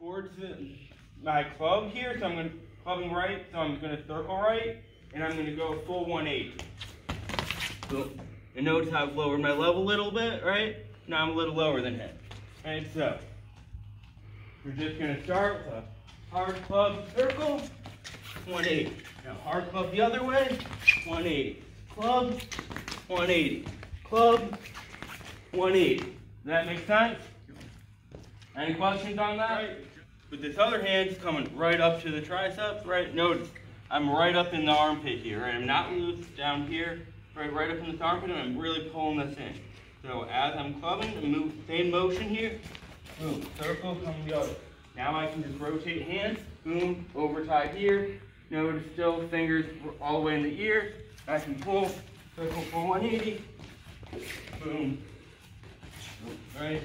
towards my club here, so I'm going to clubbing right, so I'm going to circle right, and I'm going to go full 180. So, and notice how I've lowered my level a little bit, right? Now I'm a little lower than him. Right, so we're just going to start with a hard club circle, 180. Now hard club the other way, 180. Club, 180. Club, 180. Does that make sense? Any questions on that? Right. With this other hand, it's coming right up to the tricep, right? Notice, I'm right up in the armpit here, right? I'm not loose down here, right up in this armpit, and I'm really pulling this in. So as I'm clubbing, I move, same motion here, boom, circle, come the other. Now I can just rotate hands, boom, over tie here. Notice still fingers all the way in the ear. I can pull, circle for 180, boom, right?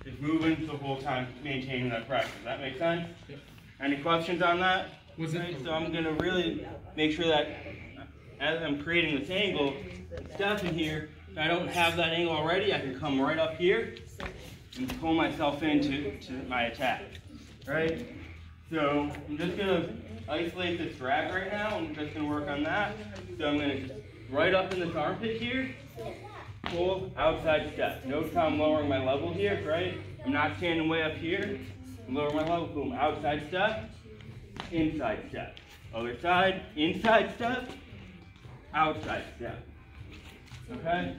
Just moving the whole time, maintaining that pressure. Does that make sense? Yep. Any questions on that? Right, so I'm going to really make sure that as I'm creating this angle, step in here, if I don't have that angle already, I can come right up here and pull myself into my attack. Right? So I'm just going to isolate this drag right now. I'm just going to work on that. So I'm going to just right up in this armpit here, pull outside step. Notice how I'm lowering my level here, right? I'm not standing way up here. I'm lowering my level, boom, outside step, inside step. Other side, inside step, outside step. Okay?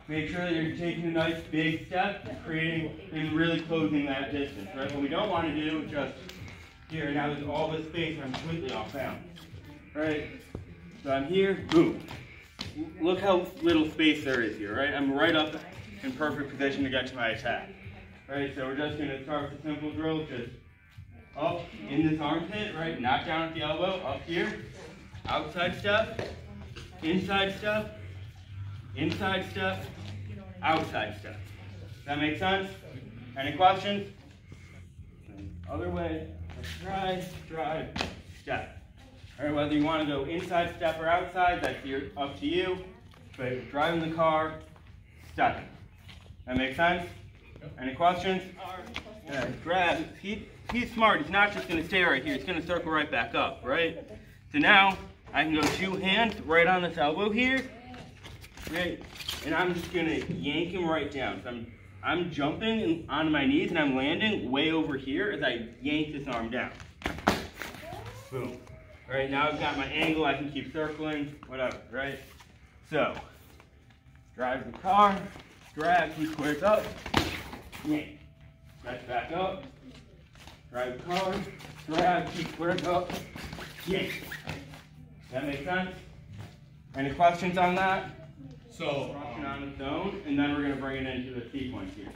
Make sure that you're taking a nice big step, creating and really closing that distance, right? What we don't want to do is just here, now there's all this space and I'm completely off balance. Right? So I'm here, boom. Look how little space there is here, right? I'm right up in perfect position to get to my attack. Right? So we're just going to start with a simple drill, just up in this armpit, right? Not down at the elbow, up here. Outside step, inside step, inside step, outside step. Does that make sense? Any questions? Other way, drive, step. All right, whether you want to go inside step or outside, that's up to you. But driving the car, step. That make sense? Any questions? Grab. He's smart. He's not just going to stay right here. He's going to circle right back up, right? So now I can go two hands right on this elbow here, right? And I'm just going to yank him right down. So I'm jumping onto my knees and I'm landing way over here as I yank this arm down. Boom. All right, now I've got my angle, I can keep circling, whatever, right? So, drive the car, drag, he squares up, yank. Stretch back up, drive the car, drag, he squares up, yank. That make sense? Any questions on that? So, Russian on its own, and then we're going to bring it into the sequence here,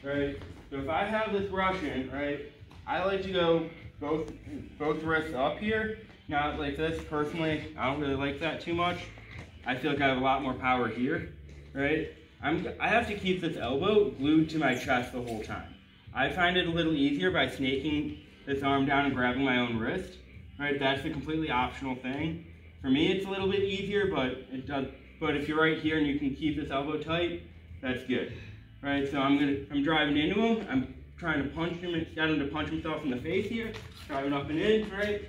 right? So if I have this Russian, right, I like to go both wrists up here. Not like this, personally, I don't really like that too much. I feel like I have a lot more power here, right? I have to keep this elbow glued to my chest the whole time. I find it a little easier by snaking this arm down and grabbing my own wrist, right? That's a completely optional thing. For me, it's a little bit easier, but if you're right here and you can keep this elbow tight, that's good, right? So I'm driving into him. I'm trying to punch him and get him to punch himself in the face here. Driving up and in, right?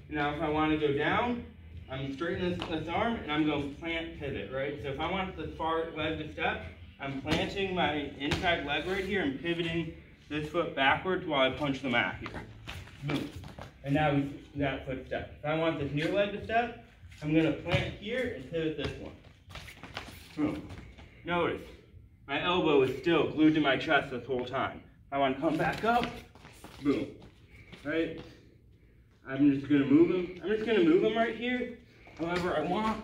Now if I want to go down, I'm straightening this arm and I'm going to plant pivot, right? So if I want the far leg to step, I'm planting my inside leg right here and pivoting this foot backwards while I punch the mat here. Boom. And now that foot step. If I want this near leg to step, I'm going to plant here and pivot this one. Boom. Notice, my elbow is still glued to my chest this whole time. I want to come back up, boom, right? I'm just going to move him. I'm just going to move him right here, however I want.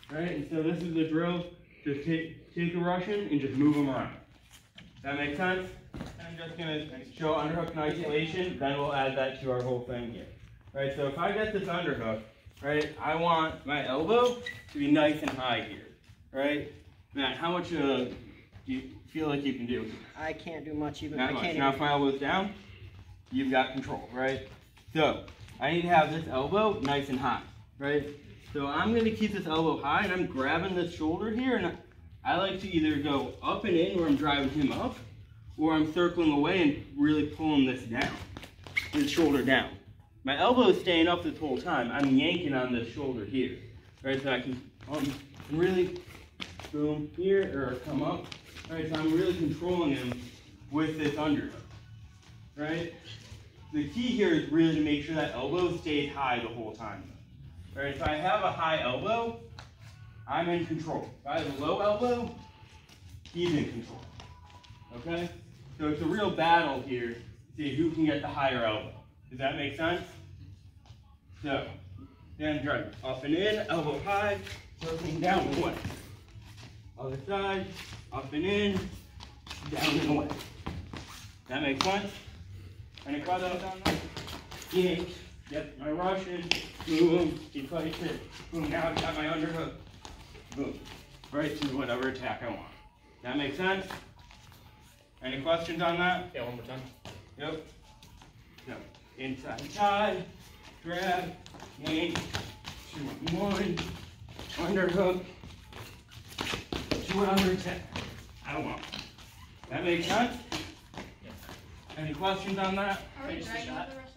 Right, and so this is the drill. Just take a Russian and just move him around. Does that make sense? I'm just going to show underhook in isolation, then we'll add that to our whole thing here. Right, so if I get this underhook, right, I want my elbow to be nice and high here. Right? Matt, how much do you feel like you can do? I can't do much even. Not much. Now if my elbow's down, you've got control, right? So I need to have this elbow nice and high, right? So I'm going to keep this elbow high and I'm grabbing this shoulder here, and I like to either go up and in where I'm driving him up, or I'm circling away and really pulling this down, this shoulder down. My elbow is staying up this whole time. I'm yanking on this shoulder here, right? So I can really boom here or come up, right? So I'm really controlling him with this underhook, right? The key here is really to make sure that elbow stays high the whole time, right? If I have a high elbow, I'm in control. If I have a low elbow, he's in control, okay? So it's a real battle here to see who can get the higher elbow. Does that make sense? So, then drive up and in, elbow high, circling down and away. Other side, up and in, down and away. That makes sense? Any questions on that? Yank, get my Russian, boom, he fights it, boom, now I got my underhook, boom, right to whatever attack I want. That makes sense? Any questions on that? Yeah, one more time. Yep. So, inside side, grab, yank, 2-1, underhook, 2 under attack. I don't want. That makes sense? Yeah. Any questions on that? Are we Finish the dragging shot. the rest